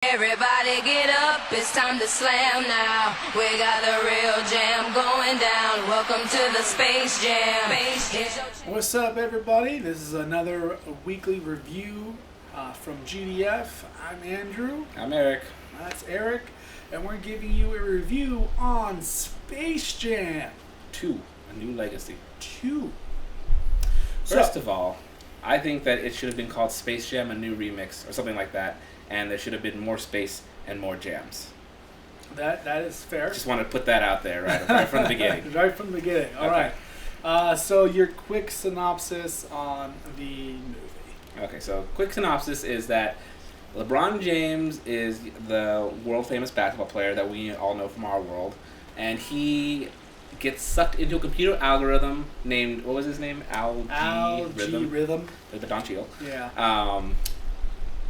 Everybody get up, it's time to slam now. We got the real jam going down. Welcome to the Space Jam. What's up, everybody? This is another weekly review from GDF. I'm Andrew. I'm Eric. That's Eric. And we're giving you a review on Space Jam 2, A New Legacy. 2. First of all, I think that it should have been called Space Jam, A New Remix, or something like that. And there should have been more space and more jams. That is fair. Just want to put that out there right from the beginning. Right from the beginning. All Okay. right. So your quick synopsis on the movie. Okay, so quick synopsis is that LeBron James is the world-famous basketball player that we all know from our world. And he gets sucked into a computer algorithm named, what was his name? Algorithm. The Don Cheadle. Yeah.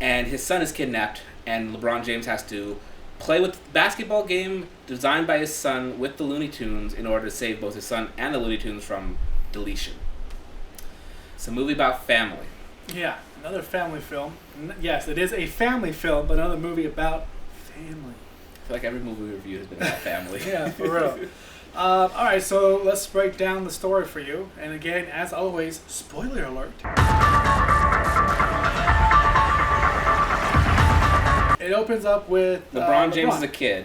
And his son is kidnapped, and LeBron James has to play with the basketball game designed by his son with the Looney Tunes in order to save both his son and the Looney Tunes from deletion. It's a movie about family. Yeah, another family film. Yes, it is a family film, but another movie about family. I feel like every movie we reviewed has been about family. Yeah, for real. All right, so let's break down the story for you. And again, as always, spoiler alert. It opens up with LeBron James is a kid.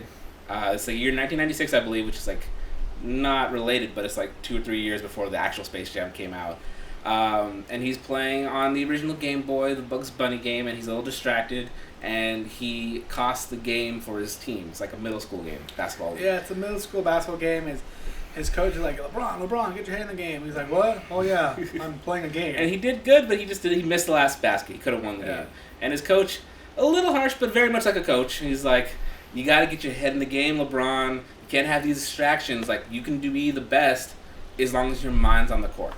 It's the year 1996, I believe, which is like not related, but it's like 2 or 3 years before the actual Space Jam came out. And he's playing on the original Game Boy, the Bugs Bunny game, and he's a little distracted, and he costs the game for his team. It's like a middle school game, basketball. Yeah, it's a middle school basketball game. His coach is like, LeBron, get your hand in the game. He's like, what? Oh, yeah, I'm playing a game. And he did good, but he missed the last basket. He could have won the game. And his coach, a little harsh, but very much like a coach. He's like, you got to get your head in the game, LeBron. You can't have these distractions. Like, you can be the best as long as your mind's on the court.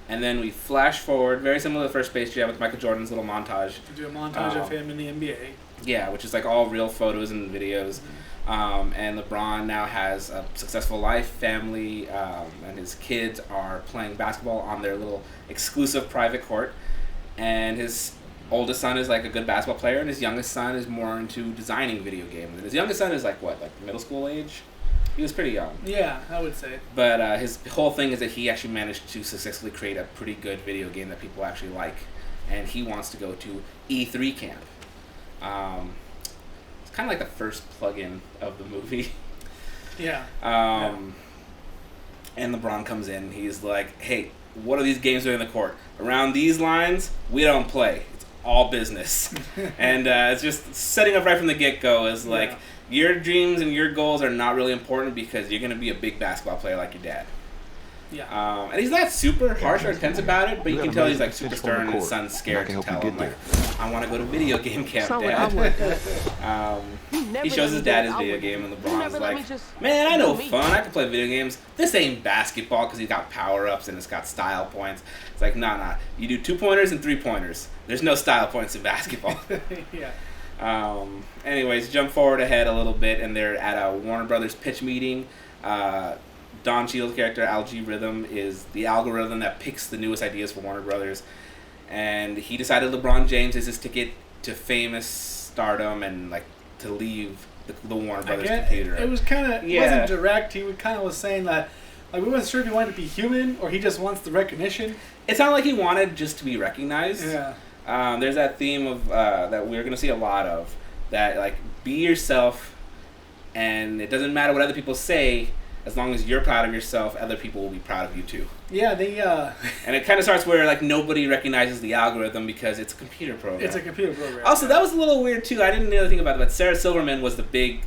And then we flash forward, very similar to the first Space Jam with Michael Jordan's little montage. To do a montage of him in the NBA. Yeah, which is like all real photos and videos. And LeBron now has a successful life, family, and his kids are playing basketball on their little exclusive private court. And his oldest son is like a good basketball player, and his youngest son is more into designing video games. And his youngest son is like middle school age? He was pretty young. Yeah, I would say. But his whole thing is that he actually managed to successfully create a pretty good video game that people actually like. And he wants to go to E3 camp. It's kind of like the first plug-in of the movie. Yeah. And LeBron comes in. He's like, hey, what are these games doing in the court? Around these lines, we don't play. It's all business. And it's just setting up right from the get-go is like, your dreams and your goals are not really important because you're going to be a big basketball player like your dad. Yeah. And he's not super harsh or intense about it, but you can tell he's like super stern, and his son's scared to tell him, like, I want to go to video game camp, Dad. He shows his dad his video game, and LeBron's like, man, I know fun. I can play video games. This ain't basketball because he's got power-ups and it's got style points. It's like, nah. You do 2-pointers and 3-pointers. There's no style points in basketball. Yeah. Anyways, jump forward ahead a little bit, and they're at a Warner Brothers pitch meeting. Don Cheadle's character, Algorithm, is the algorithm that picks the newest ideas for Warner Brothers. And he decided LeBron James is his ticket to famous stardom and like to leave the Warner Brothers computer. It was kind of, it wasn't direct. He kind of was saying that, like, we wasn't sure if he wanted to be human or he just wants the recognition. It sounded like he wanted just to be recognized. Yeah. There's that theme of that we're gonna see a lot of, that like be yourself, and it doesn't matter what other people say. As long as you're proud of yourself, other people will be proud of you too. Yeah, And it kind of starts where like nobody recognizes the algorithm because it's a computer program. It's a computer program. Also, that was a little weird too. I didn't know anything about it, but Sarah Silverman was the big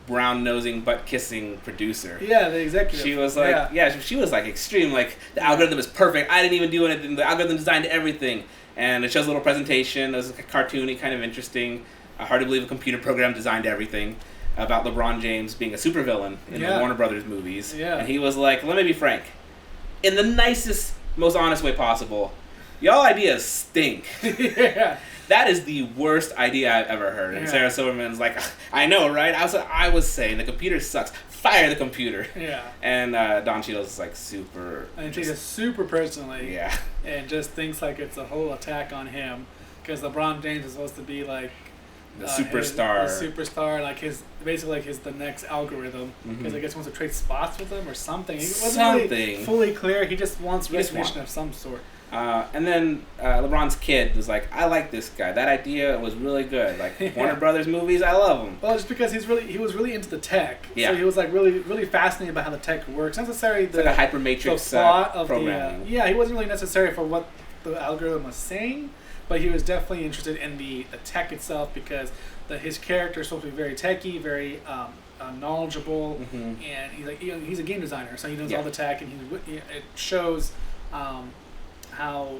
brown-nosing, butt-kissing producer. Yeah, the executive. She was like, she was like extreme. Like, the algorithm is perfect. I didn't even do anything. The algorithm designed everything. And it shows a little presentation. It was like a cartoony, kind of interesting. Hard to believe a computer program designed everything. About LeBron James being a supervillain in the Warner Brothers movies. Yeah. And he was like, let me be frank. In the nicest, most honest way possible, y'all ideas stink. Yeah. That is the worst idea I've ever heard. And Sarah Silverman's like, I know, right? I was saying the computer sucks. Fire the computer. Yeah. And Don Cheadle's like super... And he takes it super personally. Yeah. And just thinks like it's a whole attack on him. Because LeBron James is supposed to be like The superstar. The superstar, like basically like his the next algorithm. Because I guess he wants to trade spots with him or something. It wasn't really fully clear. He just wants recognition of some sort. And then LeBron's kid was like, I like this guy. That idea was really good. Like Warner Brothers movies, I love them. Well, just because he was really into the tech. Yeah. So he was like really fascinated about how the tech works. Not necessarily It's like a hypermatrix plot of programming. he wasn't really necessary for what the algorithm was saying, but he was definitely interested in the tech itself because his character is supposed to be very techy, very knowledgeable, and he's a game designer, so he knows all the tech, and it shows how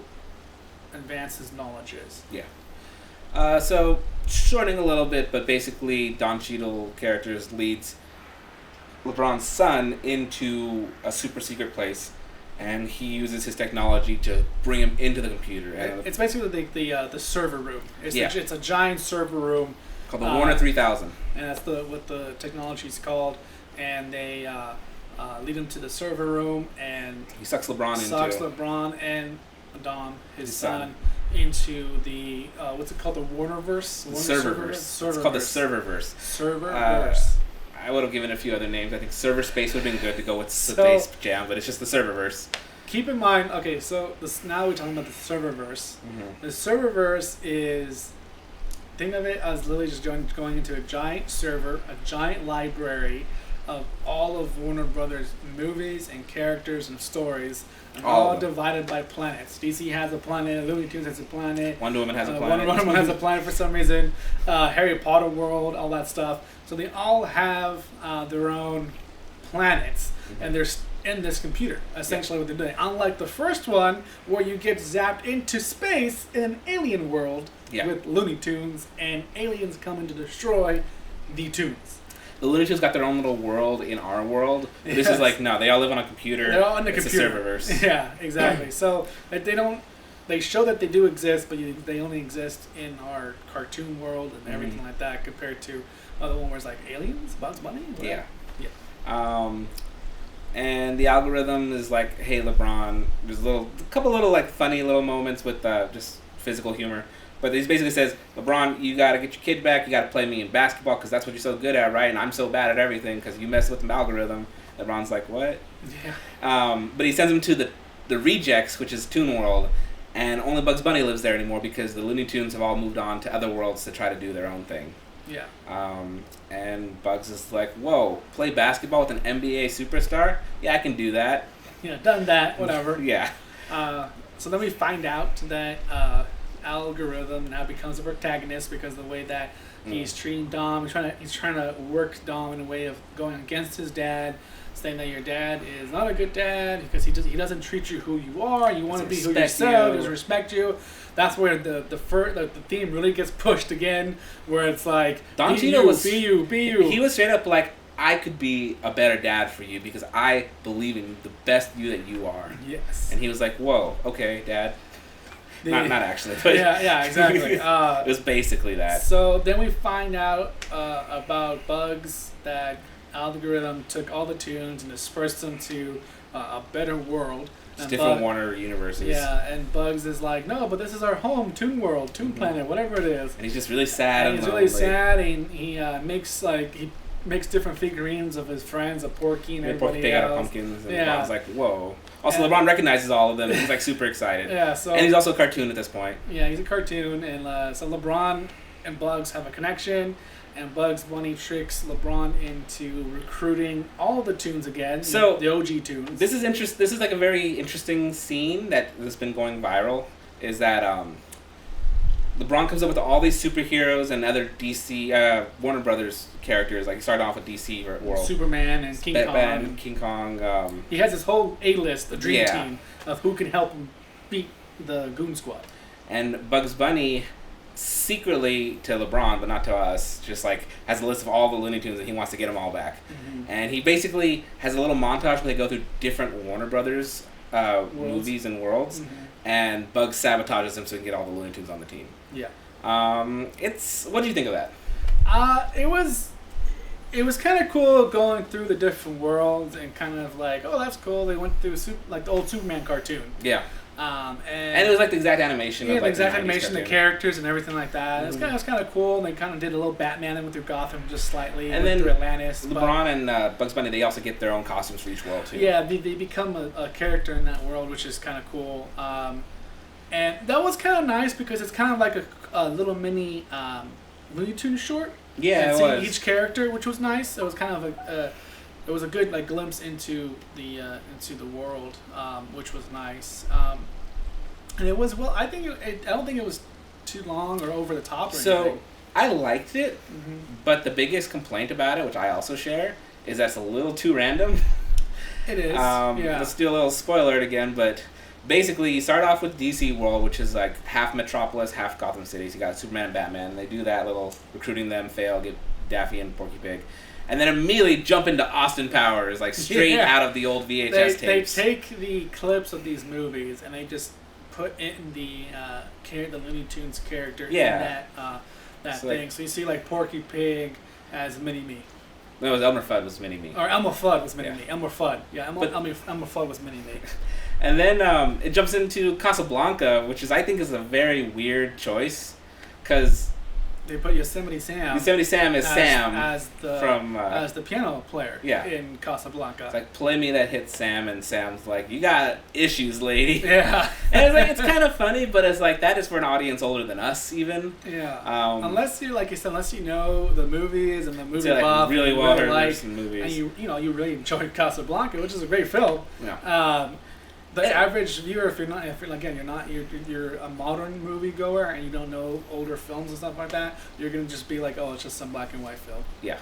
advanced his knowledge is. Yeah. So shorting a little bit, but basically Don Cheadle characters leads LeBron's son into a super secret place, and he uses his technology to bring him into the computer. And it's basically the server room. It's a giant server room called the Warner 3000, and that's what the technology is called. And they lead him to the server room, and he sucks LeBron and Don, his son, into the what's it called, the Warnerverse? Serververse. It's called the Serververse. Serververse. I would have given a few other names. I think Server Space would have been good to go with Space Jam, but it's just the Serververse. Keep in mind, okay, so now we're talking about the Serververse. The Serververse is, think of it as literally just going into a giant server, a giant library of all of Warner Brothers movies and characters and stories, and all divided by planets. DC has a planet, Looney Tunes has a planet, Wonder Woman has a planet. Wonder Woman has a planet for some reason, Harry Potter world, all that stuff. So they all have their own planets, and they're in this computer, essentially what they're doing. Unlike the first one, where you get zapped into space in an alien world with Looney Tunes, and aliens coming to destroy the tunes. The Looney Tunes got their own little world in our world. This is like, no, they all live on a computer. They're all on the computer. It's a Serververse. Yeah, exactly. So they show that they do exist, but they only exist in our cartoon world and everything like that, compared to other one where it's like aliens, Bugs Bunny. Yeah. And the algorithm is like, hey LeBron, there's a couple little like funny little moments with just physical humor. But he basically says, LeBron, you got to get your kid back. You got to play me in basketball because that's what you're so good at, right? And I'm so bad at everything because you mess with the algorithm. LeBron's like, what? Yeah. But he sends him to the Rejects, which is Toon World, and only Bugs Bunny lives there anymore because the Looney Tunes have all moved on to other worlds to try to do their own thing. Yeah. And Bugs is like, whoa, play basketball with an NBA superstar? Yeah, I can do that. Yeah, done that, whatever. Yeah. So then we find out that algorithm now becomes a protagonist because of the way that he's treating Dom. He's trying to work Dom in a way of going against his dad, saying that your dad is not a good dad because he doesn't treat you who you are. You want to be who yourself. He doesn't respect you. That's where the theme really gets pushed again, where it's like Don Cheadle was be you. He was straight up like, I could be a better dad for you because I believe in the best you that you are. Yes. And he was like, whoa, okay, Dad. Not actually, but yeah, exactly. It was basically that. So then we find out about Bugs, that algorithm took all the tunes and dispersed them to a better world. It's different Warner universes. Yeah, and Bugs is like, no, but this is our home, Toon World, Toon Planet, whatever it is. And he's just really sad. And he's really sad, and he makes different figurines of his friends, of Porky and everybody they else. got pumpkins, and LeBron's like, whoa. Also, LeBron recognizes all of them. He's like super excited. Yeah, and he's also a cartoon at this point. Yeah, he's a cartoon, and so LeBron and Bugs have a connection, and Bugs Bunny tricks LeBron into recruiting all the tunes again. So the OG tunes. This is like a very interesting scene that's been going viral. Is that LeBron comes up with all these superheroes and other DC Warner Brothers characters. Like he started off with DC world, Superman and King Kong. King Kong. He has his whole A-list, the dream team of who can help him beat the Goon Squad. And Bugs Bunny, secretly to LeBron, but not to us, just like has a list of all the Looney Tunes and he wants to get them all back. And he basically has a little montage where they go through different Warner Brothers movies and worlds, and Bugs sabotages him so he can get all the Looney Tunes on the team. Yeah. What do you think of that? It was kind of cool going through the different worlds and kind of like, oh, that's cool. They went through like the old Superman cartoon. Yeah. And it was like the exact animation. Yeah, of, the like, exact 90s animation, the cartoon. characters and everything like that. Mm-hmm. It was kind of cool. And they kind of did a little Batman and went through Gotham just slightly. And went then through Atlantis. but- LeBron and Bugs Bunny, they also get their own costumes for each world too. Yeah, they become a character in that world, which is kind of cool. And that was kind of nice because it's kind of like a little mini Looney Tunes short. Yeah, and it seeing was. each character, which was nice. It was kind of it was a good like glimpse into the world, which was nice. And it was I think I don't think it was too long or over the top or So anything. I liked it, Mm-hmm. but the biggest complaint about it, which I also share, is that's a little too random. It is. Yeah. Let's do a little spoiler alert again, but basically you start off with DC World, which is like half Metropolis, half Gotham City. So you got Superman and Batman, and they do that little recruiting them, fail, get Daffy and Porky Pig. And then immediately jump into Austin Powers, like straight Yeah. out of the old VHS They tapes. take the clips of these movies and they just put in the Looney Tunes character Yeah. in that So, like- thing. So you see like Porky Pig as Mini Me, No, it was Elmer Fudd was Mini Me. or Elmer Fudd was Mini Yeah. Me. Elmer Fudd, yeah, Elmer But- Fudd was Mini Me. And then it jumps into Casablanca, which I think is a very weird choice, because They put Yosemite Sam. Yosemite Sam is Sam as the from as the piano player. yeah. In Casablanca. It's like, play me that hit, Sam, and Sam's like, you got issues, lady. Yeah. And it's like, it's kind of funny, but it's like, that is for an audience older than us, even. Yeah. Unless Unless unless you know the movies and the movie like buff, really and well you heard like, in movies. and you really enjoyed Casablanca, which is a great film. Yeah. The average viewer, if you're a modern movie goer and you don't know older films and stuff like that, you're gonna just be like, oh, it's just some black and white film. Yeah.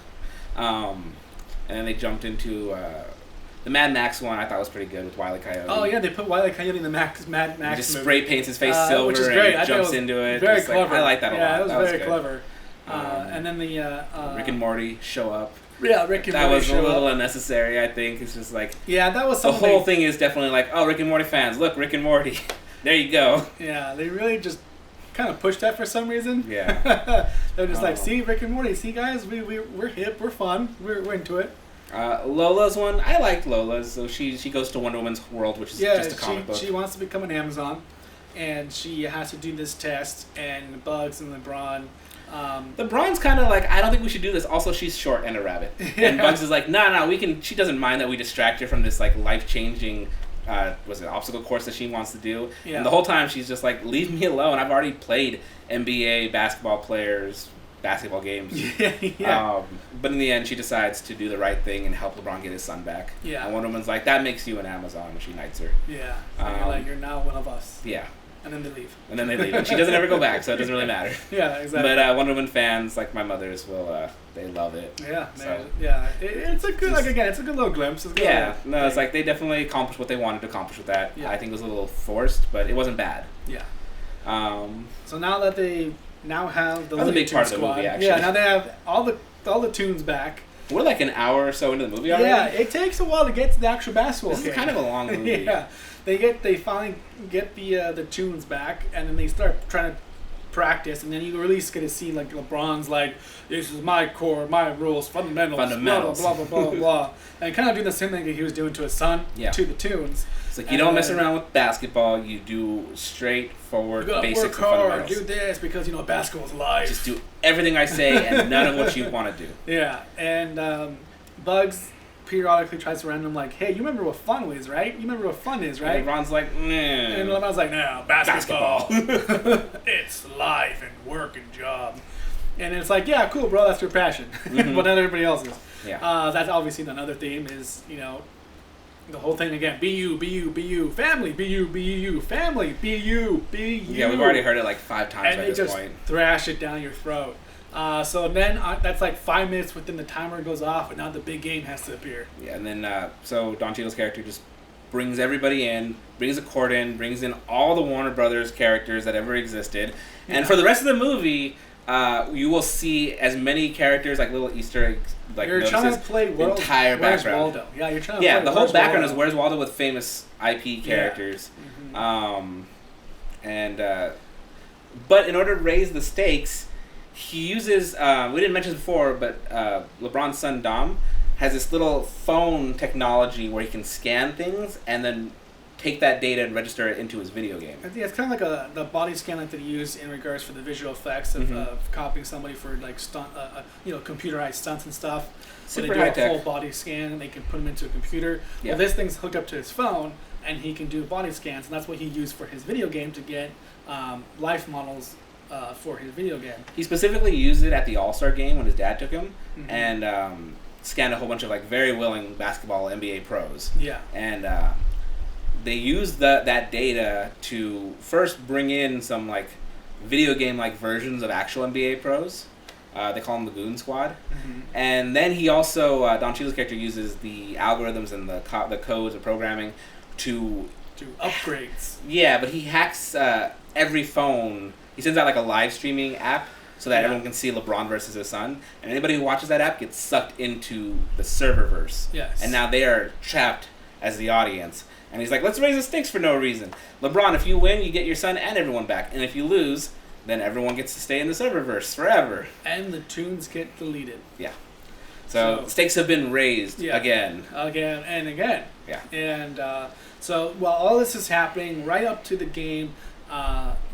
And then they jumped into the Mad Max one. I thought was pretty good with Wile E. Coyote. Oh yeah, they put Wile E. Coyote in the Mad He Max just movie. spray paints his face silver which is great. and I thought jumps it was into it. Very It's like, clever. I like that a lot. Yeah, it was That very good. clever. Um, And then the Rick and Morty show up. Rick and That Morty was a show little up. unnecessary, I think. It's just like, Yeah, that was the something. whole thing is definitely like, oh, Rick and Morty fans, look, Rick and Morty. There you go. Yeah, they really just kind of pushed that for some reason. Yeah. They're just like, Oh. see, Rick and Morty, see, guys, we're hip, we're fun, we're into it. Lola's one, I liked Lola's. So she goes to Wonder Woman's world, which is Yeah, just a comic book. she wants to become an Amazon, and she has to do this test, and Bugs and LeBron. The Braun's kind of like, I don't think we should do this. Also, she's short and a rabbit. And Bugs is like, no, we can. She doesn't mind that we distract her from this like life-changing, obstacle course that she wants to do. Yeah. And the whole time she's just like, leave me alone. I've already played NBA basketball players' basketball games. yeah. But in the end, she decides to do the right thing and help LeBron get his son back. Yeah. And Wonder Woman's like, that makes you an Amazon, and she knights her. Yeah. So you're now one of us. Yeah. And then they leave. And then they leave. And she doesn't ever go back, so it doesn't really matter. Yeah, exactly. But Wonder Woman fans, like my mothers, will they love it. Yeah, So- man. Yeah. It's a good, it's a good little glimpse. It's a good Yeah, little no, it's thing. like they definitely accomplished what they wanted to accomplish with that. Yeah. I think it was a little forced, but it wasn't bad. Yeah. Um, So now that they now have the That was a Looney big part Tunes of the movie, squad, actually. yeah, now they have all the tunes back. we're like an hour or so into the movie already. Yeah, it takes a while to get to the actual basketball This is game. kind of a long movie. Yeah, they finally get the tunes back, and then they start trying to practice, and then you really get to see like LeBron's like, this is my core, my rules, fundamentals, Fundamentals. blah blah blah blah blah, blah. And kind of doing the same thing that he was doing to his son, Yeah. to the tunes. It's like you And don't mess then- around with basketball. You do You straightforward gotta basics work and hard, fundamentals. do this because basketball's life. Just do everything I say and none of what you want to do. Yeah, and Bugs periodically tries to remind him like, hey, you remember what fun is, right? You remember what fun is, right? And Ron's like, And nah. LeBron's like, no, basketball. It's life and work and job. And it's like, yeah, cool, bro, that's your passion. Mhm. But not everybody else's. Yeah. That's obviously another theme is, the whole thing again, be you, be you, be you, family, be you, be you, family, be you, be you. Yeah, we've already heard it like 5 times And by they this just point. thrash it down your throat. So then that's like 5 minutes within the timer goes off, and now the big game has to appear. Yeah, and then so Don Cheadle's character just brings everybody in, brings a court in, brings in all the Warner Brothers characters that ever existed, and Yeah. for the rest of the movie, you will see as many characters like little Easter eggs, like You're trying to notices, play the entire Where's background. Waldo? Yeah, you're trying to Yeah, play the whole Where's background Waldo? is Where's Waldo with famous IP characters, Mhm. But in order to raise the stakes, he uses we didn't mention this before, but LeBron's son Dom has this little phone technology where he can scan things and then take that data and register it into his video game. I think it's kind of like the body scan like they use in regards for the visual effects of, of copying somebody for like stunt, computerized stunts and stuff. So Super they do high a tech. full body scan and they can put them into a computer. Yeah. Well, this thing's hooked up to his phone and he can do body scans, and that's what he used for his video game to get life models for his video game. He specifically used it at the All-Star game when his dad took him, Mhm. and scanned a whole bunch of like very willing basketball NBA pros. Yeah. And they used that data to first bring in some like video game like versions of actual NBA pros. They call them the Goon Squad. Mhm. And then he also, Don Cheadle's character uses the algorithms and the codes and programming to, Do upgrades. yeah, but he hacks every phone. He sends out like a live streaming app so that Yeah. everyone can see LeBron versus his son. And anybody who watches that app gets sucked into the serververse. Yes. And now they are trapped as the audience. And he's like, let's raise the stakes for no reason. LeBron, if you win, you get your son and everyone back. And if you lose, then everyone gets to stay in the serververse forever. And the tunes get deleted. Yeah. So stakes have been raised Yeah. again. Again and again. Yeah. And so while all this is happening, right up to the game,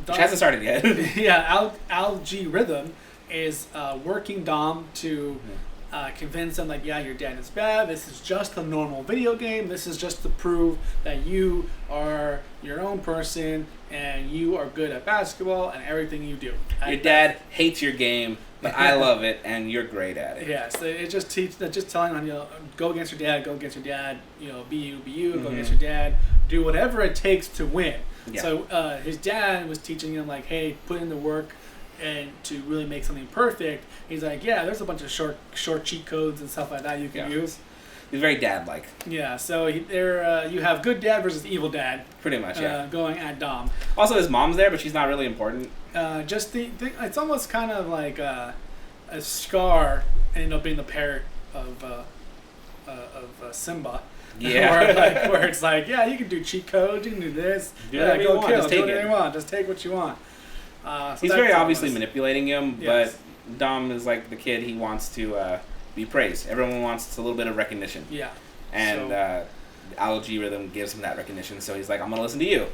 Which hasn't started yet. yeah, Al-G Rhythm is working Dom to convince him, like, yeah, your dad is bad. This is just a normal video game. This is just to prove that you are your own person and you are good at basketball and everything you do. Your dad hates your game, but I love it, and you're great at it. Yeah, so it just just telling him, go against your dad, go against your dad, be you, go Mhm. against your dad, do whatever it takes to win. Yeah. So his dad was teaching him, like, hey, put in the work and to really make something perfect. He's like, yeah, there's a bunch of short cheat codes and stuff like that you can Yeah. use. He's very dad-like, Yeah, so you have good dad versus evil dad pretty much, yeah. going at Dom. Also, his mom's there, but she's not really important. Just it's almost kind of like a Scar ended up being the parrot of Simba. Yeah. where it's like, yeah, you can do cheat codes, you can do this, Do whatever you want, just do take whatever it. you want, just take what you want. So He's that's very all obviously it was. manipulating him, Yes. but Dom is like the kid. He wants to be praised. Everyone wants a little bit of recognition. Yeah. And Al-G Rhythm gives him that recognition, so he's like, I'm going to listen to you.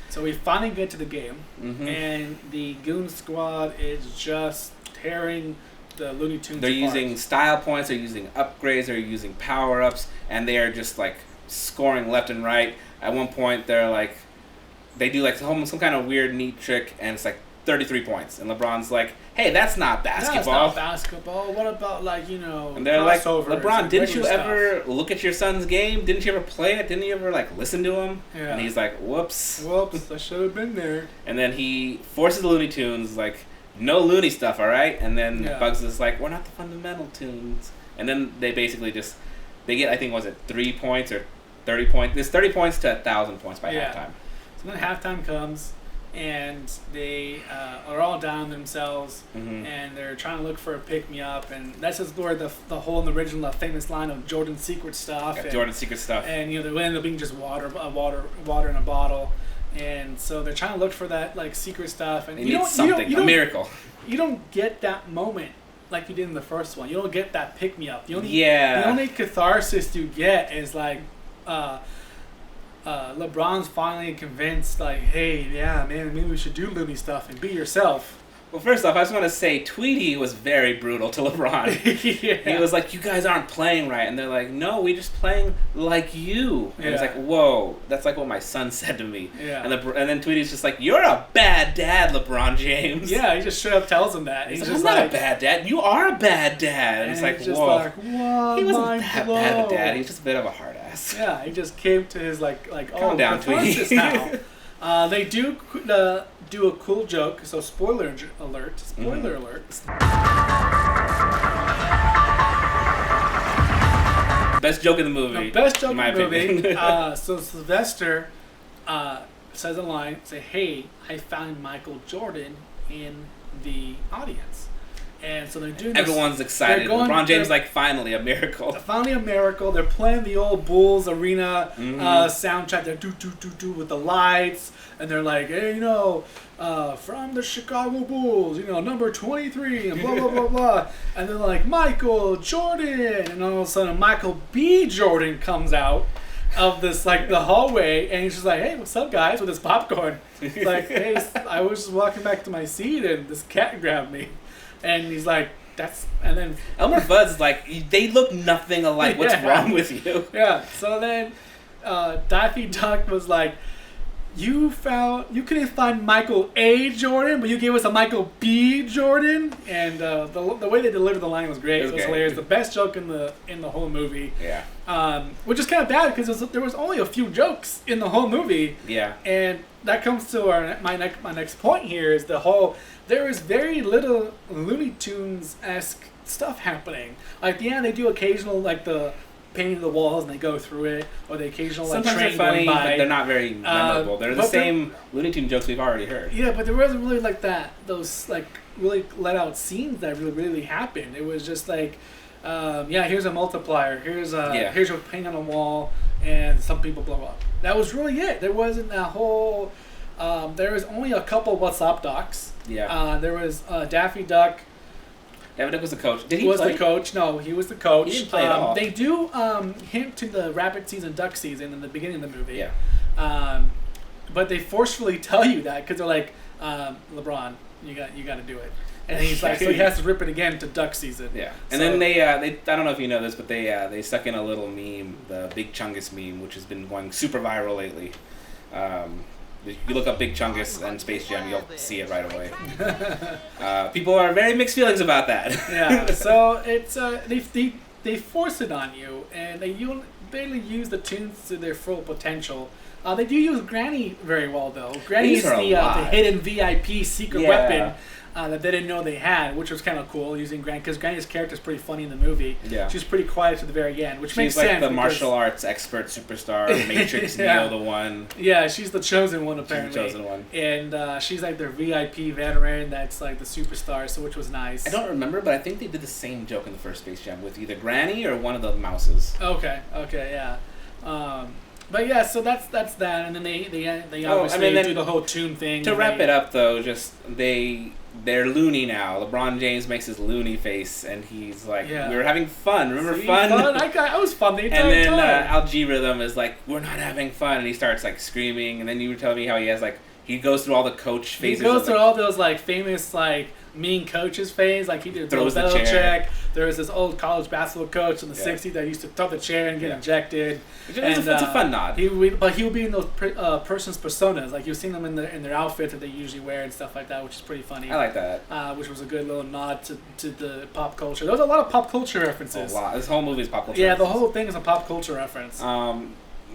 So we finally get to the game, Mhm. and the Goon Squad is just tearing the Looney Tunes They're apart. using style points, they're using upgrades, they're using power-ups, and they are just like scoring left and right. At one point, they're like, they do like some kind of weird, neat trick, and it's like 33 points. And LeBron's like, hey, that's not basketball. That's not basketball. What about, like, And they're like, crossovers LeBron, and didn't you regular ever look at your son's game? Didn't you ever play it? Didn't you ever like listen to him? Yeah. And he's like, whoops. Whoops, I should have been there. And then he forces the Looney Tunes, like, no Looney stuff, all right? And then Yeah. Bugs is like, we're not the fundamental tunes. And then they basically just, they get, I think, was it 3 points or 30 points? There's 30 points to 1,000 points by Yeah. halftime. So then halftime comes, and they are all down themselves, Mhm. and they're trying to look for a pick-me-up, and that's just where the whole original famous line of Jordan's secret stuff. Got and, Jordan's secret stuff. And they end up being just water in a bottle, and so they're trying to look for that like secret stuff, and They you need don't, something, a miracle. You don't get that moment like you did in the first one. You don't get that pick-me-up. The Yeah. only catharsis you get is like. LeBron's finally convinced, like, hey, yeah, man, maybe we should do Looney stuff and be yourself. Well, first off, I just want to say Tweety was very brutal to LeBron. Yeah. He was like, you guys aren't playing right. And they're like, no, we're just playing like you. And it's Yeah. like, whoa, that's like what my son said to me. Yeah. And then Tweety's just like, you're a bad dad, LeBron James. Yeah, he just straight up tells him that. He's He's like, just I'm not like, a bad dad. You are a bad dad. And and it's like, he's just whoa. like, whoa, He wasn't mind that blown. bad of a dad. He's just a bit of a hard ass. Yeah, he just came to his like Calm down, catharsis Tweety. now. They do a cool joke. So spoiler alert. Spoiler alert. Best joke in the movie. The best joke in my in the movie. opinion. So Sylvester says a line, say, hey, I found Michael Jordan in the audience. And so they're doing this. Everyone's excited. They're going- LeBron James they're- like, finally, a miracle. Finally a miracle. They're playing the old Bulls Arena Mhm. soundtrack. They're do with the lights. And they're like, hey, from the Chicago Bulls, number 23 and blah, blah, blah, blah. And they're like, Michael Jordan. And all of a sudden, Michael B. Jordan comes out. of this like the hallway, and he's just like, "Hey, what's up, guys?" with his popcorn. He's like, "Hey, I was just walking back to my seat, and this cat grabbed me," and he's like, "That's," and then Elmer Fudd is like, they look nothing alike. What's Yeah. wrong with you? yeah. So then Daffy Duck was like, you couldn't find Michael A. Jordan, but you gave us a Michael B. Jordan, and the way they delivered the line was great. It was great. hilarious. The best joke in the whole movie. Yeah. Which is kind of bad because there was only a few jokes in the whole movie. Yeah. And that comes to my next point here is there is very little Looney Tunes-esque stuff happening. Like at the end, they do occasional like the painting the walls and they go through it, or the occasional like Sometimes they're train funny, going by. but they're not very memorable. They're the but same Looney Tune jokes we've already heard. Yeah, but there wasn't really like that. Those like really let out scenes that really happened. It was just like, here's a multiplier. Here's your paint on a wall, and some people blow up. That was really it. There wasn't that whole. There was only a couple What's Up docs. Yeah. There was Daffy Duck. Daffy Duck was the coach. Did he was play? the coach? No, he was the coach. He didn't play at all. They do hint to the rabbit season, duck season in the beginning of the movie. Yeah. But they forcefully tell you that because they're like, LeBron, you got to do it, and he's like, so he has to rip it again to duck season. Yeah. And then they I don't know if you know this, but they stuck in a little meme, the Big Chungus meme, which has been going super viral lately. If you look up Big Chungus and Space Jam, you'll see it right away. People are very mixed feelings about that. Yeah. So it's they force it on you, and they barely use the tunes to their full potential. They do use Granny very well, though. Granny's These are a the lot. hidden VIP secret Yeah. weapon that they didn't know they had, which was kind of cool using Granny, because Granny's character is pretty funny in the movie. Yeah. She's pretty quiet to the very end, which makes She's like sense. the because- martial arts expert superstar, Matrix Yeah. Neo the one. Yeah, she's the chosen one apparently. chosen one. And she's like their VIP veteran that's like the superstar, so which was nice. I don't remember, but I think they did the same joke in the first Space Jam with either Granny or one of the mouses. Okay, yeah. But yeah, so that's that, and then they obviously then do the whole tune thing. To wrap it up, though, just they're loony now. LeBron James makes his loony face, and he's like, Yeah. "We were having fun. Remember See, fun?" I was fun the entire And then time. Algae Rhythm is like, "We're not having fun," and he starts like screaming. And then you were telling me how he has like he goes through all the coach He phases. goes of, through like, all those like famous like mean coaches phase, like he did Bill Throws the chair. Belichick. There was this old college basketball coach in the Yeah. '60s that used to throw the chair and get Yeah. ejected. It's a fun nod. He would be in those person's personas, like you've seen them in their outfits that they usually wear and stuff like that, which is pretty funny. I like that. Which was a good little nod to the pop culture. There was a lot of pop culture A references. lot. This whole movie is pop culture. Yeah, the whole thing is a pop culture reference.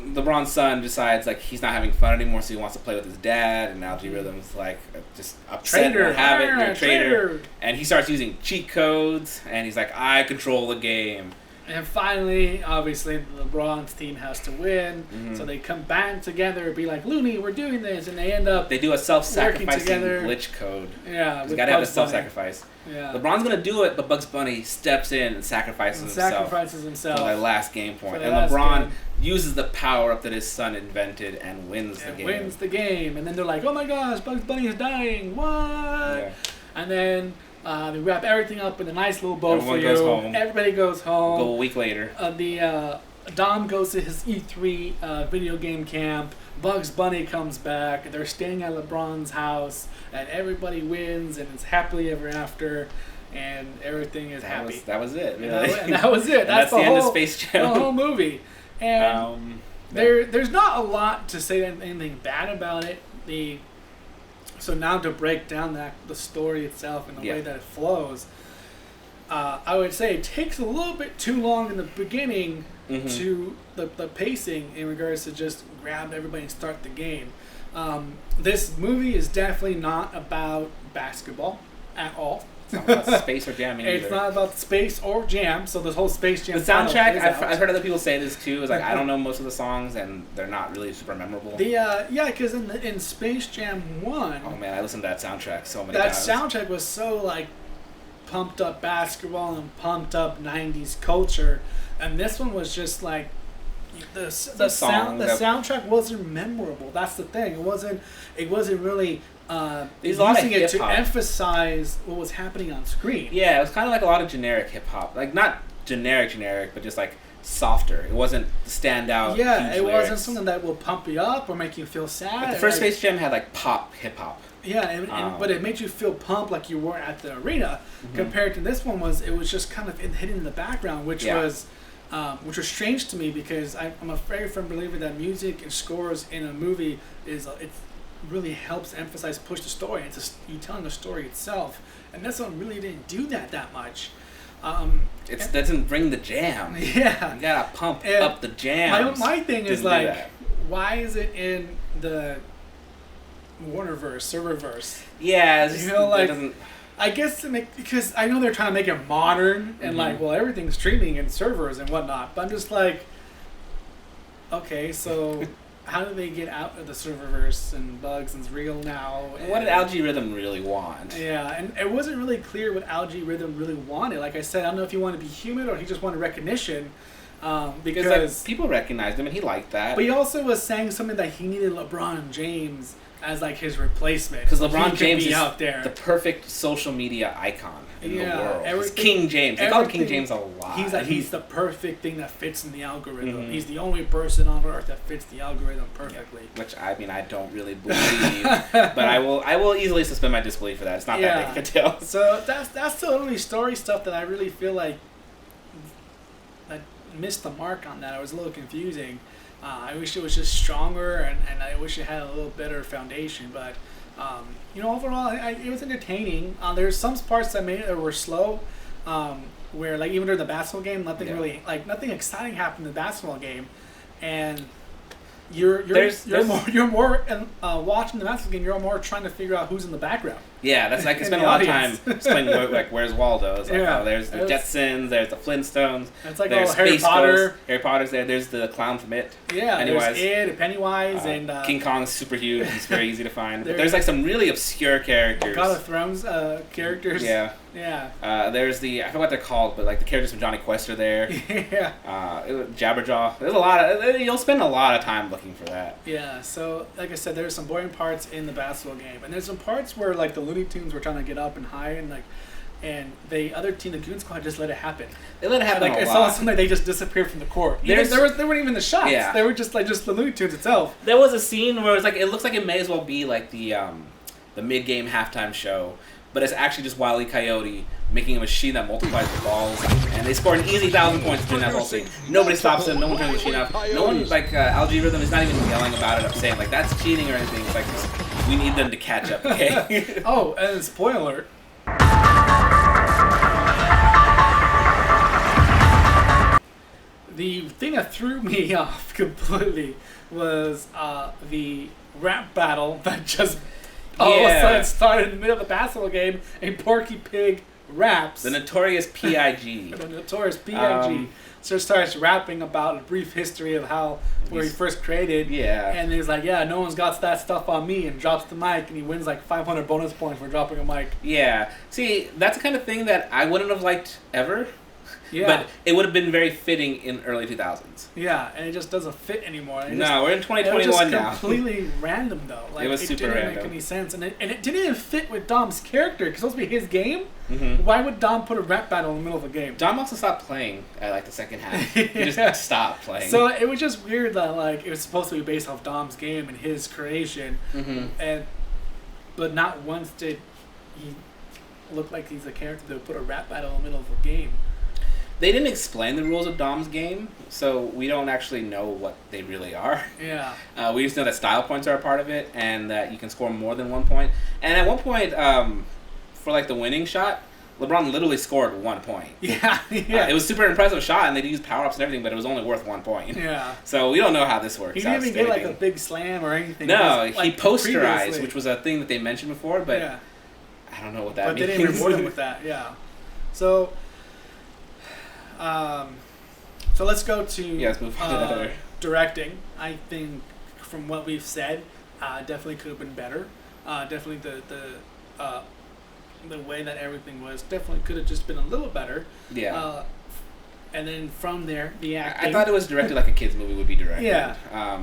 LeBron's son decides like he's not having fun anymore, so he wants to play with his dad. And Algae Rhythm's like just upset. Traitor. Won't have it. You're a traitor. Traitor. And he starts using cheat codes, and he's like, "I control the game." And finally, obviously, LeBron's team has to win, Mhm. so they come back together, be like, "Looney, we're doing this," and they end up, They do a self-sacrificing together. glitch code. yeah, He's with got to have a Bugs Bunny. self-sacrifice. Yeah, LeBron's gonna do it, but Bugs Bunny steps in and sacrifices and himself sacrifices for himself. that last game point. For the And last LeBron game. uses the power up that his son invented and wins the And game. wins the game, and then they're like, "Oh my gosh, Bugs Bunny is dying! What?" Yeah. And then they wrap everything up in a nice little bow Everyone for goes you. home. Everybody goes home. Go a week later. Dom goes to his E3 video game camp. Bugs Bunny comes back. They're staying at LeBron's house, and everybody wins, and it's happily ever after, and everything is happy. That was it. You Really. know, and that was it. And that's the the end whole, of Space the Jam. whole movie. And Yeah. there's not a lot to say anything bad about it. So now to break down the story itself and the Yeah. way that it flows, I would say it takes a little bit too long in the beginning Mhm. to the pacing in regards to just grab everybody and start the game. This movie is definitely not about basketball at all. It's not about space or jamming It's either. not about space or jam. So this whole Space Jam The soundtrack, is I've out. heard other people say this too. Is like I don't know most of the songs, and they're not really super memorable. Because in Space Jam 1, Oh man, I listened to that soundtrack so many that times. soundtrack was so like pumped up basketball and pumped up 90s culture, and this one was just like the song that- soundtrack wasn't memorable. That's the thing. It wasn't really There's a lot of using it to hip-hop. emphasize what was happening on screen. Yeah, it was kind of like a lot of generic hip hop, like not generic, but just like softer. It wasn't the standout. Yeah, huge it lyrics. wasn't something that will pump you up or make you feel sad. But the first like, Space Jam had like pop hip hop. Yeah, but it made you feel pumped like you were at the arena. Compared to this one, it was just kind of hidden in the background, which was strange to me because I'm a very firm believer that music and scores in a movie it really helps emphasize, push the story. It's you telling the story itself, and this one really didn't do that much. It doesn't bring the jam. Yeah, You gotta pump up the jam. My thing is like, why is it in the Warnerverse, Serververse? Yeah, it's just, You know, like, it doesn't. I guess because I know they're trying to make it modern and like, well, everything's streaming and servers and whatnot. But I'm just like, okay, so how do they get out of the Serververse and Bugs and's real now? And what did Algae Rhythm really want? Yeah, and it wasn't really clear what Algae Rhythm really wanted. Like I said, I don't know if he wanted to be human or he just wanted recognition. Because like, people recognized him and he liked that. But he also was saying something that he needed LeBron James as like his replacement. Because So LeBron he could James be is out there. the perfect social media icon in the world. He's everything- King James. They call him King everything- James a lot. He's the perfect thing that fits in the algorithm. Mhm. He's the only person on earth that fits the algorithm perfectly. Which I mean, I don't really believe, but I will easily suspend my disbelief for that. It's not that big of a deal. So that's the only story stuff that I really feel like I missed the mark on that. It was a little confusing. I wish it was just stronger, and I wish it had a little better foundation. But overall, it was entertaining. There's some parts that were slow, where like even during the basketball game, nothing exciting happened in the basketball game, and you're more watching the basketball game. You're more trying to figure out who's in the background. Yeah, that's like I In spent the a lot of audience. time explaining like where's Waldo. It's like, Yeah. there's the Jetsons, there's the Flintstones, It's like there's Harry Space Potter. Ghost, Harry Potter's there. There's the clown from It. Yeah, Pennywise. there's Ed, Pennywise, and King Kong's super huge. He's very easy to find. But There- there's like some really obscure characters. God of Thrones characters. Yeah. Yeah. There's I forget what they're called, but like the characters from Johnny Quest are there. Yeah. Jabberjaw. There's a lot of. You'll spend a lot of time looking for that. Yeah. So, like I said, there's some boring parts in the basketball game, and there's some parts where like the Looney Tunes were trying to get up and high, and the other team, the Goon Squad, just let it happen. They let it happen Like a it's lot. all of a sudden they just disappeared from the court. They weren't even the shots. Yeah. They were just the Looney Tunes itself. There was a scene where it looks like it may as well be like the mid-game halftime show, but it's actually just Wile E. Coyote making a machine that multiplies the balls, and they score an easy 1,000 points during that whole thing. Nobody stops them. No one turns the machine off. No one Algae Rhythm is not even yelling about it. I'm saying like that's cheating or anything. It's like we need them to catch up. Okay. Oh, and spoiler alert. The thing that threw me off completely was the rap battle that just all of a sudden started in the middle of the basketball game. And Porky Pig raps. The notorious P.I.G. The notorious P.I.G. So starts rapping about a brief history of where he first created. Yeah. And he's like, yeah, no one's got that stuff on me, and drops the mic, and he wins like 500 bonus points for dropping a mic. Yeah. See, that's the kind of thing that I wouldn't have liked ever. Yeah. But it would have been very fitting in early 2000s. Yeah, and it just doesn't fit anymore. No, we're in It 2021 was just now. completely random, though. Like, It was super didn't random. make any sense, and it didn't even fit with Dom's character. Because it's supposed to be his game. Mm-hmm. Why would Dom put a rap battle in the middle of a game? Dom also stopped playing at like the second half. He Yeah. just stopped playing. So it was just weird that like it was supposed to be based off Dom's game and his creation, Mm-hmm. but not once did he look like he's a character that would put a rap battle in the middle of a game. They didn't explain the rules of Dom's game, so we don't actually know what they really are. Yeah. We just know that style points are a part of it, and that you can score more than 1 point. And at one point, for like the winning shot, LeBron literally scored 1 point. Yeah. Yeah. It was a super impressive shot, and they used power-ups and everything, but it was only worth 1 point. Yeah. So we don't know how this works. He didn't even out get like a anything. big slam or anything. No, It was, like, he posterized, previously. which was a thing that they mentioned before, but yeah. I don't know what that But means. they didn't reward him with that. Yeah. So. So let's go to Yeah, let's move on to that other. directing. I think from what we've said, definitely could have been better. Definitely the way that everything was definitely could have just been a little better. Yeah. And then from there, the acting. I thought it was directed like a kids movie would be directed. Yeah.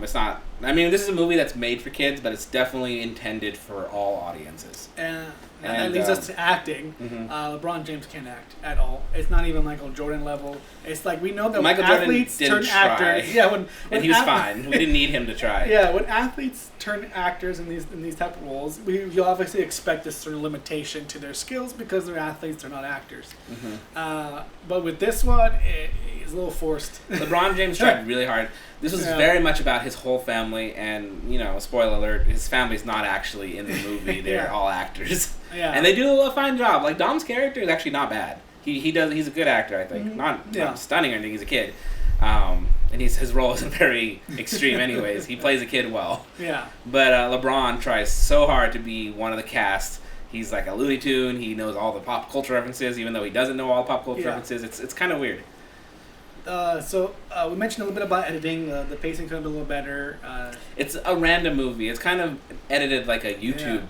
It's not I mean, this is a movie that's made for kids, but it's definitely intended for all audiences. And that And, leads us to acting. mhm. LeBron James can't act at all. It's not even Michael Jordan level. It's like we know that Michael when Jordan athletes didn't turn try. actors. Yeah, when And he was ath- fine. We didn't need him to try. Yeah, when athletes turn actors in these type of roles, you obviously expect a certain limitation to their skills because they're athletes, they're not actors. Mhm. But with this one, it's a little forced. LeBron James tried really hard. This was Yeah. very much about his whole family, and spoiler alert: his family's not actually in the movie. They're Yeah. all actors, Yeah. and they do a fine job. Like Dom's character is actually not bad. He's a good actor, I think. Mhm. Not Yeah. stunning or anything. He's a kid, and his role isn't very extreme. Anyways, he plays a kid well. Yeah. But LeBron tries so hard to be one of the cast. He's like a Looney Tune. He knows all the pop culture references, even though he doesn't know all the pop culture Yeah. references. It's kind of weird. So we mentioned a little bit about editing. The pacing could have been a little better. It's a random movie. It's kind of edited like a YouTube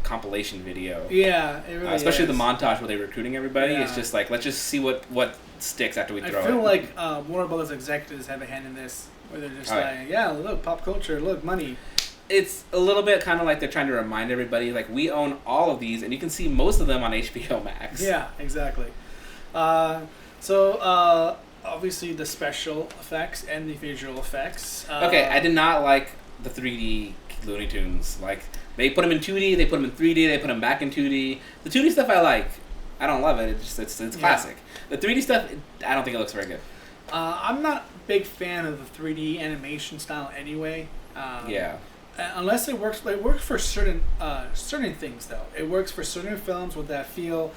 compilation video. Yeah, it really Especially is. the montage where they're recruiting everybody. It's Yeah. just like, let's just see what sticks after we I throw it. feel like Warner Brothers executives have a hand in this, where they're just Oh, yeah. like, yeah, look, pop culture, look, money. It's a little bit kind of like they're trying to remind everybody, like, we own all of these, and you can see most of them on HBO Max. Yeah, exactly. Obviously the special effects and the visual effects. Okay, I did not like the 3D Looney Tunes. Like, they put them in 2D, they put them in 3D, they put them back in 2D. The 2D stuff I like. I don't love it. It's classic. The 3D stuff, I don't think it looks very good. I'm not a big fan of the 3D animation style anyway. Yeah. Unless it works for certain things though. It works for certain films with that feel,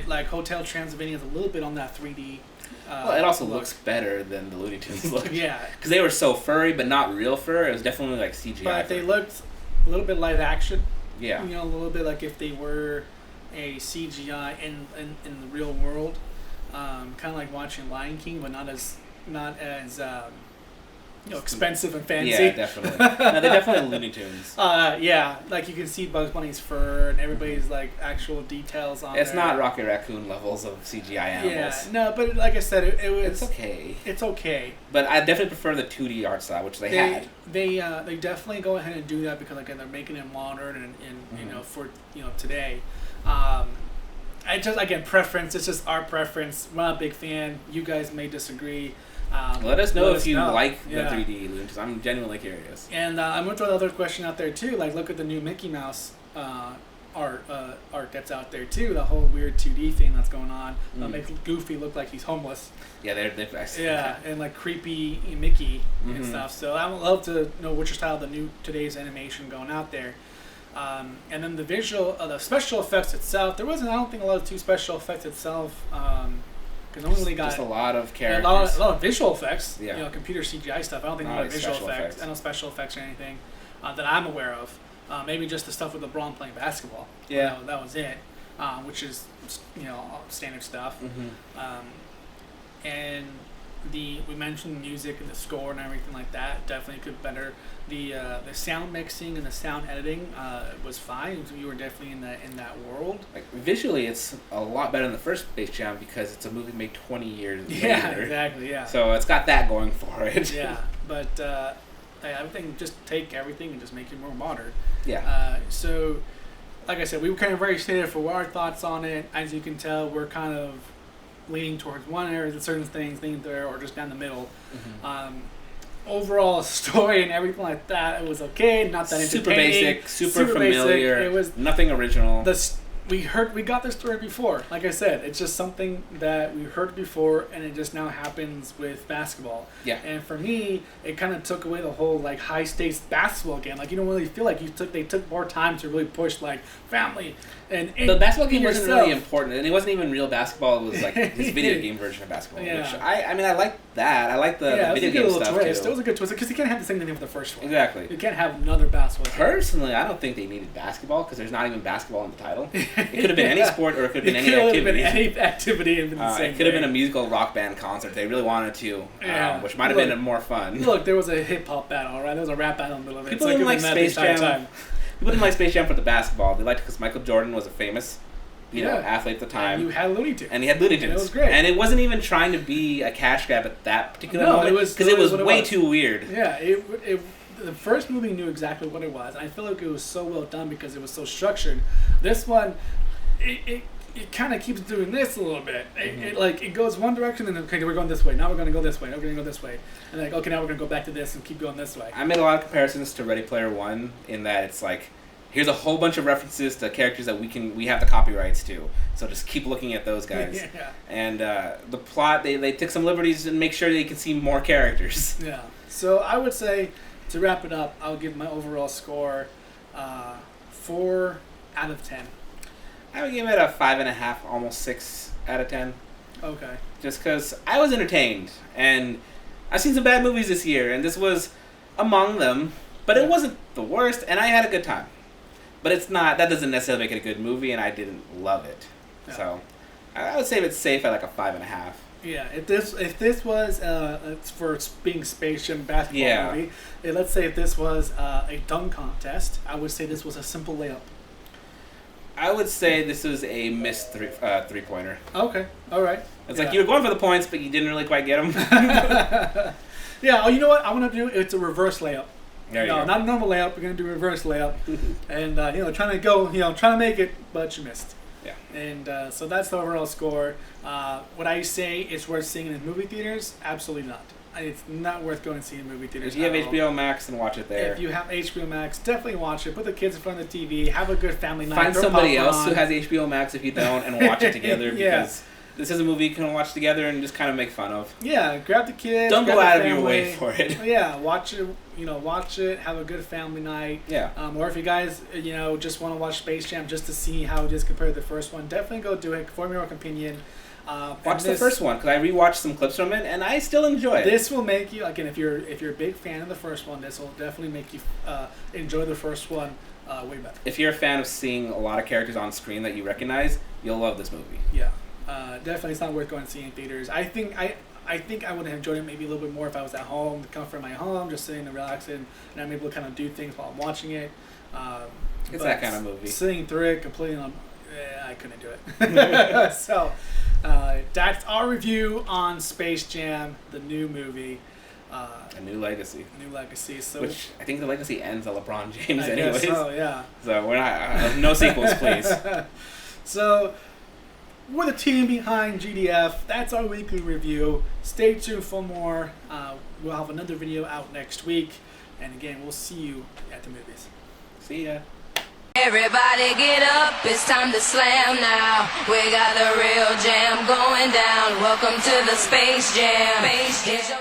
like Hotel Transylvania is a little bit on that 3D. Well, it also look. looks better than the Looney Tunes look. Yeah, Because they were so furry, but not real fur. It was definitely like CGI. but they fur. looked a little bit live action. Yeah. You know, a little bit like if they were a CGI in the real world. Kind of like watching Lion King, but not as expensive and fancy. Yeah, definitely. No, they're definitely Looney Tunes. Yeah, like you can see Bugs Bunny's fur and everybody's like actual details on. It's there. not Rocket Raccoon levels of CGI animals. Yeah, no, but like I said, it was. It's okay. It's okay. But I definitely prefer the 2D art style, which they had. They definitely go ahead and do that because again they're making it modern and for today. I just again preference. It's just our preference. We're not a big fan. You guys may disagree. Let us know if you know. like the Yeah. 3D Looney Tunes. I'm genuinely curious. And I'm going to throw another question out there too. Like, look at the new Mickey Mouse art that's out there too. The whole weird 2D thing that's going on makes Goofy look like he's homeless. Yeah, they're I see Yeah, that. and like creepy Mickey and Mhm. stuff. So I would love to know which style the new today's animation going out there. And then the the special effects itself. There wasn't, I don't think, a lot of special effects itself. Because only really got Just a lot of a characters. lot of visual effects. Yeah. Computer CGI stuff. I don't think a Not lot of like visual special effects. effects. I know special effects or anything that I'm aware of. Maybe just the stuff with LeBron playing basketball. Yeah. That was it. Which is standard stuff. Mhm. And we mentioned the music and the score and everything like that. Definitely could better. The sound mixing and the sound editing was fine. You were definitely in that world. Like visually, it's a lot better than the first Space Jam because it's a movie made 20 years Yeah, later. exactly. Yeah. So it's got that going for it. Yeah, but I think just take everything and just make it more modern. Yeah. So, like I said, we were kind of very excited for our thoughts on it. As you can tell, we're kind of leaning towards one area, certain things, leaning there, or just down the middle. Mhm. Overall story and everything like that, it was okay. Not that Super entertaining. basic, super familiar. Basic. It was nothing original. we got this story before. Like I said, it's just something that we heard before, and it just now happens with basketball. Yeah. And for me, it kind of took away the whole like high stakes basketball game. Like you don't really feel like they took more time to really push like family and The basketball game wasn't yourself. really important, and it wasn't even real basketball. It was like this video game version of basketball. Yeah. Which I like that. I like the Yeah, it was video a good game little stuff twist. too. It was a good twist because you can't have the same thing with the first one. Exactly. You can't have another basketball. Personally, I don't think they needed basketball because there's not even basketball in the title. It could have been any sport or it could have been any It could have activity. been any activity and been the same. It could have been a thing. musical rock band concert. They really wanted to, Yeah. which might have Look- been more fun. Look, there was a hip hop battle, right? There was a rap battle in the middle of it. People It's didn't it like was mad the Space entire Jam. People didn't like Space Jam for the basketball. They liked it because Michael Jordan was a famous athlete at the time. And you had Looney Tunes. And he had Looney Tunes. And it was great. And it wasn't even trying to be a cash grab at that particular No, moment. it was because it was what it way was. too weird. Yeah, the first movie knew exactly what it was. And I feel like it was so well done because it was so structured. This one, it kind of keeps doing this a little bit. It goes one direction and then, okay, we're going this way. Now we're going to go this way. Now we're going to go this way. And like, okay, now we're going to go back to this and keep going this way. I made a lot of comparisons to Ready Player One in that it's like, here's a whole bunch of references to characters that we have the copyrights to. So just keep looking at those guys. Yeah. And the plot, they took some liberties and make sure they can see more characters. Yeah. So I would say, to wrap it up, I'll give my overall score 4 out of 10. I would give it a 5.5, almost 6 out of 10. Okay. Just because I was entertained. And I've seen some bad movies this year, and this was among them. But it wasn't the worst, and I had a good time. But it's not, that doesn't necessarily make it a good movie, and I didn't love it. Yeah. So I would say it's safe at like a 5.5. Yeah, if this was it's for being Space Jam basketball movie, let's say if this was a dunk contest, I would say this was a simple layup. I would say this was a missed three-pointer. Okay, all right. It's like you were going for the points, but you didn't really quite get them. Yeah, oh, you know what? I'm going to do, it's a reverse layup. There you go. Not a normal layup. We're going to do a reverse layup. And, trying to make it, but you missed. Yeah. And so that's the overall score. Would I say it's worth seeing in movie theaters? Absolutely not. It's not worth going to see in movie theaters. If you have at all. HBO Max, then watch it there. If you have HBO Max, definitely watch it. Put the kids in front of the TV. Have a good family night. Find Throw somebody popcorn else on. who has HBO Max if you don't, and watch it together Yeah. because this is a movie you can watch together and just kind of make fun of. Yeah, grab the kids. Don't grab go the out of your family. way for it. Yeah, watch it. Watch it. Have a good family night. Yeah. Or if you guys, just want to watch Space Jam just to see how it is compared to the first one, definitely go do it. Form your own opinion. Watch the first one because I rewatched some clips from it and I still enjoy it. This will make you again if you're a big fan of the first one. This will definitely make you enjoy the first one way better. If you're a fan of seeing a lot of characters on screen that you recognize, you'll love this movie. Yeah, definitely, it's not worth going to see in theaters. I think I would have enjoyed it maybe a little bit more if I was at home, the comfort of my home, just sitting and relaxing, and I'm able to kind of do things while I'm watching it. It's that kind of movie. Sitting through it completely I couldn't do it. So that's our review on Space Jam, the new movie. A New Legacy. New Legacy. So Which I think the legacy ends at LeBron James I anyways. guess so, yeah. So we're not no sequels, please. So we're the team behind GDF. That's our weekly review. Stay tuned for more. We'll have another video out next week. And again, we'll see you at the movies. See ya. Everybody get up, it's time to slam now. We got the real jam going down. Welcome to the Space Jam. Space Jam.